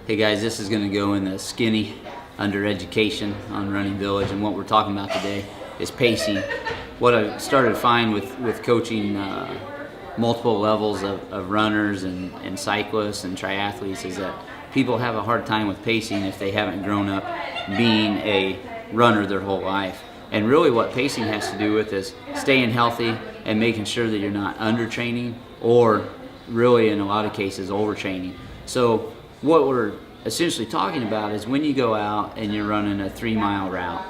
Hey guys, this is going to go in the skinny under education on Running Village, and what we're talking about today is pacing. What I started to find with coaching multiple levels of runners and cyclists and triathletes is that people have a hard time with pacing if they haven't grown up being a runner their whole life. And really what pacing has to do with is staying healthy and making sure that you're not undertraining or really in a lot of cases overtraining. So what we're essentially talking about is when you go out and you're running a 3-mile route,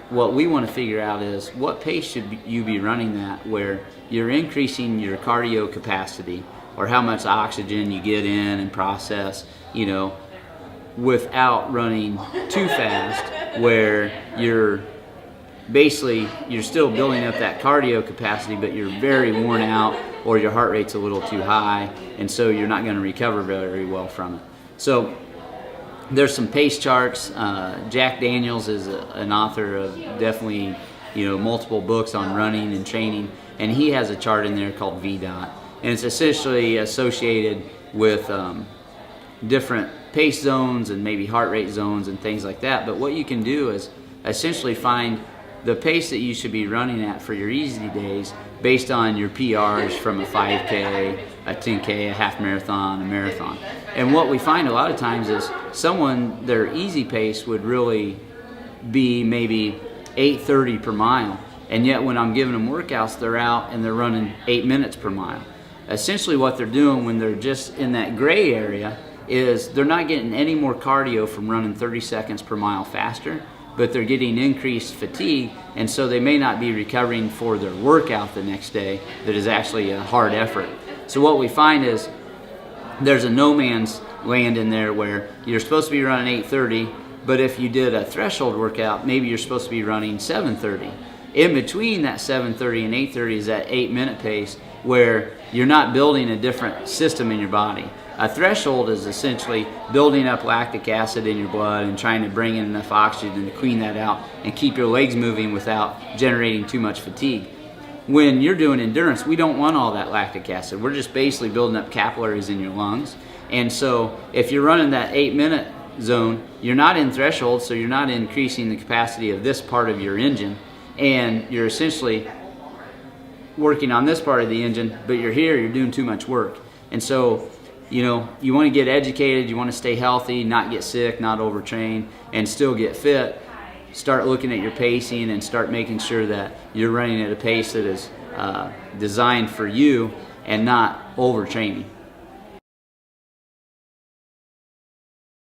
what we want to figure out is what pace should you be running that where you're increasing your cardio capacity or how much oxygen you get in and process, without running too fast where you're still building up that cardio capacity, but you're very worn out or your heart rate's a little too high, and so you're not going to recover very well from it. So there's some pace charts. Jack Daniels is an author of definitely multiple books on running and training, and he has a chart in there called VDOT, and it's essentially associated with different pace zones and maybe heart rate zones and things like that. But what you can do is essentially find the pace that you should be running at for your easy days based on your PRs from a 5K, a 10K, a half marathon, a marathon. And what we find a lot of times is their easy pace would really be maybe 8:30 per mile, and yet when I'm giving them workouts, they're out and they're running 8 minutes per mile. Essentially what they're doing when they're just in that gray area is they're not getting any more cardio from running 30 seconds per mile faster, but they're getting increased fatigue, and so they may not be recovering for their workout the next day that is actually a hard effort. So what we find is there's a no man's land in there where you're supposed to be running 8:30, but if you did a threshold workout, maybe you're supposed to be running 7:30. In between that 7:30 and 8:30 is that 8-minute pace where you're not building a different system in your body. A threshold is essentially building up lactic acid in your blood and trying to bring in enough oxygen to clean that out and keep your legs moving without generating too much fatigue. When you're doing endurance, we don't want all that lactic acid. We're just basically building up capillaries in your lungs. And so if you're running that 8-minute zone, you're not in threshold, so you're not increasing the capacity of this part of your engine, and you're essentially working on this part of the engine, but you're doing too much work. And so you want to get educated, you want to stay healthy, not get sick, not overtrain, and still get fit. Start looking at your pacing and start making sure that you're running at a pace that is designed for you and not overtraining.